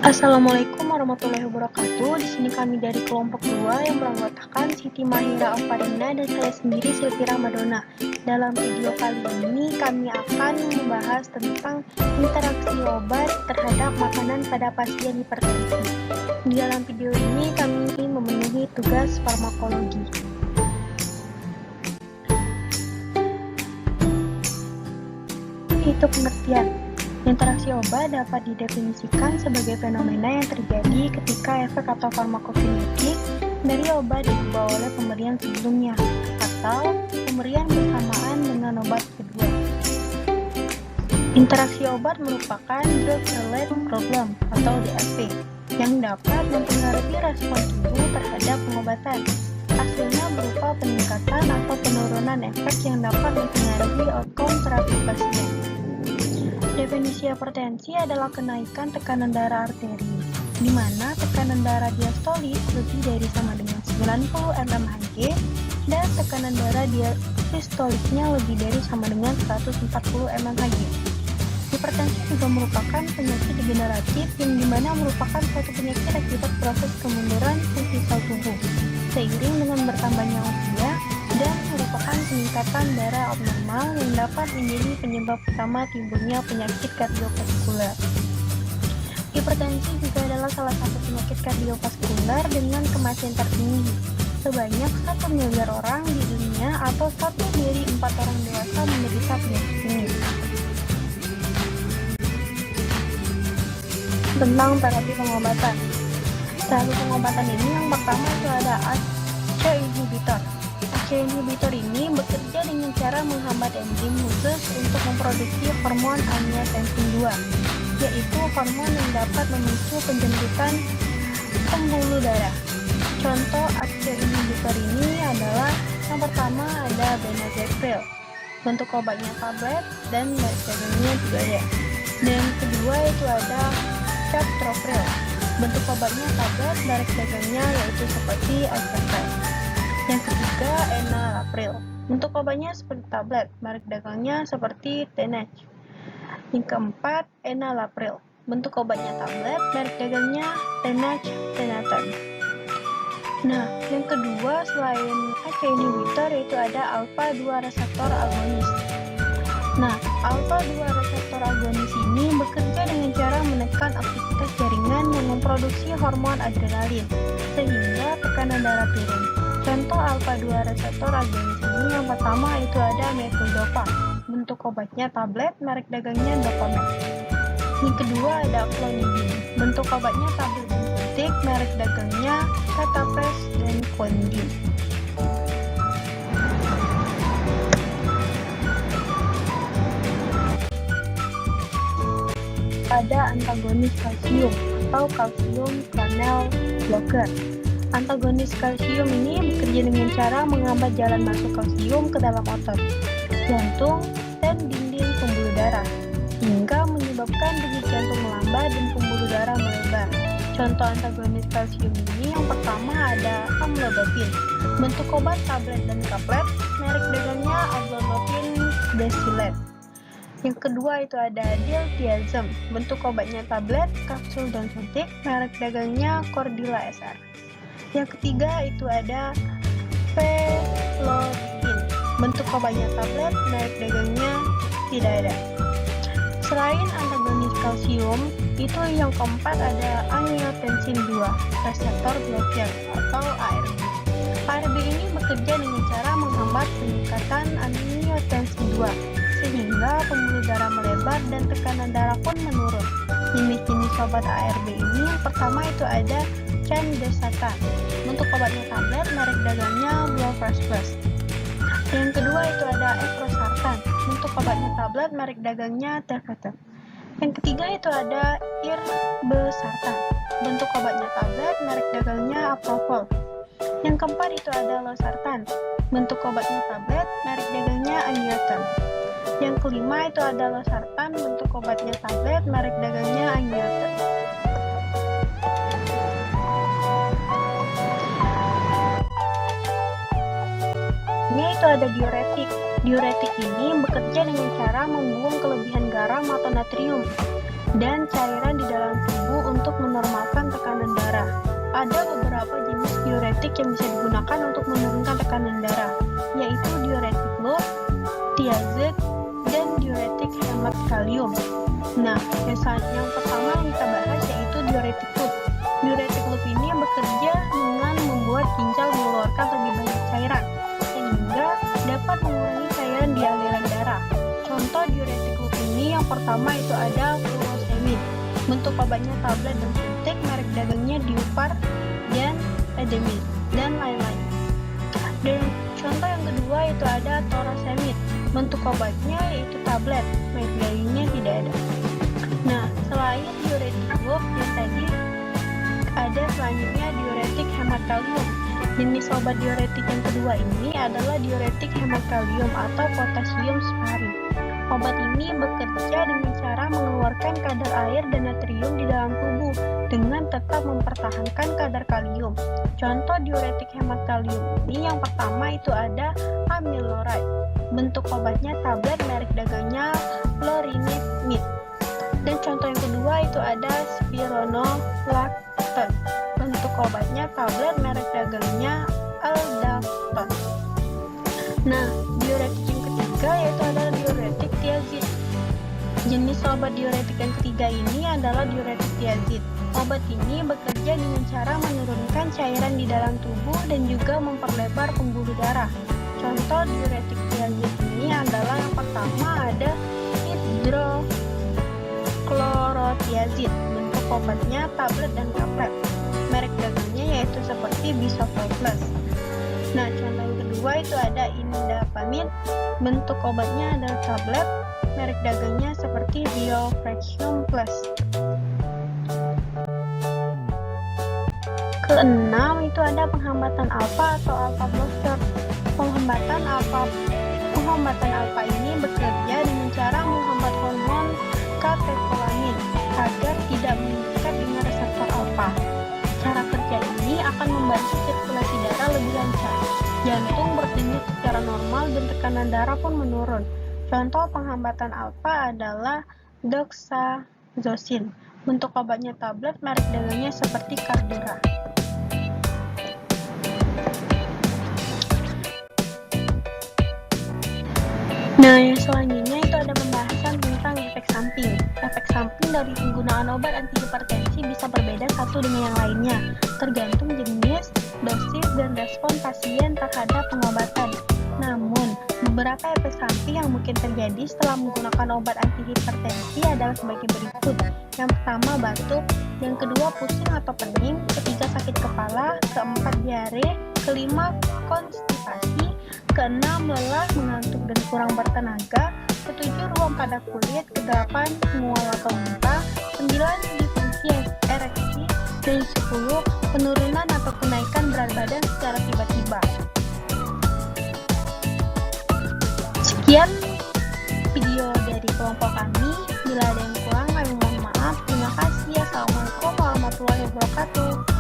Assalamualaikum warahmatullahi wabarakatuh. Di sini kami dari kelompok 2 yang beranggotakan Siti Mahira Alfarina dan saya sendiri Silvira Madonna. Dalam video kali ini kami akan membahas tentang interaksi obat terhadap makanan pada pasien hipertensi. Di dalam video ini kami memenuhi tugas farmakologi. Itu pengertian. Interaksi obat dapat didefinisikan sebagai fenomena yang terjadi ketika efek atau farmakokinetik dari obat diubah oleh pemberian sebelumnya atau pemberian bersamaan dengan obat kedua. Interaksi obat merupakan drug-related problem atau DRP yang dapat mempengaruhi respon tubuh terhadap pengobatan. Hasilnya berupa peningkatan atau penurunan efek yang dapat mempengaruhi outcome terapi pasien. Definisi hipertensi adalah kenaikan tekanan darah arteri, di mana tekanan darah diastolik lebih dari sama dengan 90 mmHg dan tekanan darah diastoliknya lebih dari sama dengan 140 mmHg. Hipertensi juga merupakan penyakit degeneratif yang dimana merupakan suatu penyakit akibat proses kemunduran fungsi sel tubuh, seiring dengan bertambahnya usia dan merupakan peningkatan darah abnormal yang dapat menjadi penyebab utama timbulnya penyakit kardiovaskular. Hipertensi juga adalah salah satu penyakit kardiovaskular dengan kematian tertinggi. Sebanyak 1 miliar orang di dunia atau 1 dari 4 orang dewasa menderita penyakit ini. Tentang terapi pengobatan. Terapi pengobatan ini yang pertama itu ada ACE inhibitor. ACE inhibitor ini bekerja dengan cara menghambat enzim khusus untuk memproduksi hormon angiotensin II, yaitu hormon yang dapat memicu penjemputan pembuluh darah. Contoh ACE inhibitor ini adalah yang pertama ada benazepril, bentuk obatnya tablet dan merek dagangnya juga ada. Dan kedua itu ada captopril, bentuk obatnya tablet, merek dagangnya yaitu seperti Alpha. Yang ketiga, enalapril. Bentuk obatnya seperti tablet, merek dagangnya seperti Tenach. Yang keempat, enalapril. Bentuk obatnya tablet, merek dagangnya Tenach Tenatan. Nah, yang kedua selain ACE inhibitor yaitu ada alpha-2 reseptor agonis. Nah, alpha-2 reseptor agonis ini bekerja dengan cara menekan aktivitas jaringan yang memproduksi hormon adrenalin, sehingga tekanan darah turun. Contoh alpha-2 reseptor agonis ini yang pertama itu ada methyldopa, bentuk obatnya tablet, merek dagangnya Dopamex. Yang kedua ada clonidine, bentuk obatnya tablet dan suntik, merek dagangnya Catapres dan Condin. Ada antagonis kalsium atau kalsium channel blocker. Antagonis kalsium ini bekerja dengan cara menghambat jalan masuk kalsium ke dalam otot, jantung, dan dinding pembuluh darah, hingga menyebabkan denyut jantung melambat dan pembuluh darah melebar. Contoh antagonis kalsium ini yang pertama ada amlodipine, bentuk obat tablet dan kaplet, merek dagangnya amlodipine desilet. Yang kedua itu ada diltiazem, bentuk obatnya tablet, kapsul dan suntik, merek dagangnya Cordila SR. Yang ketiga itu ada felodipine, bentuk obatnya tablet, merek dagangnya tidak ada. Selain antagonis kalsium, itu yang keempat ada angiotensin II, reseptor blocker atau ARB. ARB ini bekerja dengan cara menghambat peningkatan angiotensin II, sehingga pembuluh darah melebar dan tekanan darah pun menurun. Jenis-jenis obat ARB ini yang pertama itu ada candesatan, bentuk obatnya tablet, merek dagangnya Blofresh Plus. Yang kedua itu ada eprosartan, bentuk obatnya tablet, merek dagangnya Tervetan. Yang ketiga itu ada irbesartan, bentuk obatnya tablet, merek dagangnya Aprovol. Yang keempat itu ada losartan, bentuk obatnya tablet, merek dagangnya Angioten. Yang kelima itu ada losartan, bentuk obatnya tablet, merek dagangnya Angioten. Itu ada diuretik. Diuretik ini bekerja dengan cara membuang kelebihan garam atau natrium. dan cairan di dalam tubuh untuk menormalkan tekanan darah. Ada beberapa jenis diuretik yang bisa digunakan untuk menurunkan tekanan darah, yaitu diuretik loop, thiazide, dan diuretik hemat kalium. Nah, yang pertama yang kita bahas yaitu diuretik loop. Diuretik loop ini bekerja dengan membuat ginjal mengeluarkan lebih banyak cairan, sehingga dapat mengurangi cairan di aliran darah. Contoh diuretik loop ini yang pertama itu ada furosemid. Bentuk obatnya tablet dan suntik, merek dagangnya Diupar dan Edemil, dan lain-lain. Dan contoh yang kedua itu ada torosemid. Bentuk obatnya yaitu tablet, merek dagangnya tidak ada. Nah, selain diuretik loop yang tadi, ada selanjutnya diuretik hemat kalium. Jenis obat diuretik yang kedua ini adalah diuretik hemat kalium atau potasium sparing. Obat ini bekerja dengan cara mengeluarkan kadar air dan natrium di dalam tubuh dengan tetap mempertahankan kadar kalium. Contoh diuretik hemat kalium ini yang pertama itu ada amiloride. Bentuk obatnya tablet, merek dagangnya Florinamide. Dan contoh yang kedua itu ada spironolactone. Bentuk obatnya tablet, merek dagangnya Aldactone. Nah, diuretik yang ketiga yaitu adalah diuretik thiazide. Jenis obat diuretik yang ketiga ini adalah diuretik thiazide. Obat ini bekerja dengan cara menurunkan cairan di dalam tubuh dan juga memperlebar pembuluh darah. Contoh diuretik thiazide ini adalah yang pertama ada hidrochlorothiazide. Bentuk obatnya tablet dan kaplet. Merek dagangnya yaitu seperti Bisoprolol Plus. Nah, contoh yang kedua itu ada indapamid. Bentuk obatnya adalah tablet, merek dagangnya seperti Biofrexium Plus. Keenam itu ada penghambatan alfa atau alpha blocker. Penghambatan alfa ini bekerja dengan cara menghambat hormon katekolamin agar tidak mengikat dengan reseptor alfa. Cara kerja ini akan membantu sirkulasi darah lebih lancar, jantung berdenyut secara normal dan tekanan darah pun menurun. Contoh penghambatan alfa adalah doxazosin. Bentuk obatnya tablet, merek dagangnya seperti Cardera. Nah, yang selanjutnya itu ada pembahasan tentang efek samping. Efek samping dari penggunaan obat antihipertensi bisa berbeda satu dengan yang lainnya, tergantung jenis, dosis, dan respon pasien terhadap pengobatan. Namun, beberapa efek samping yang mungkin terjadi setelah menggunakan obat antihipertensi adalah sebagai berikut. Yang pertama, batuk. Yang kedua, pusing atau pening. Ketiga, sakit kepala. Keempat, diare. Kelima, konstipasi. Keenam, lelah, mengantuk, dan kurang bertenaga. Ketujuh, ruam pada kulit. Kedelapan, mual atau muntah. 9, disfungsi ereksi. Dan 10, penurunan atau kenaikan berat badan secara tiba-tiba. Sekian video dari kelompok kami. Bila ada yang kurang, kami mohon maaf. Terima kasih. Assalamualaikum warahmatullahi wabarakatuh.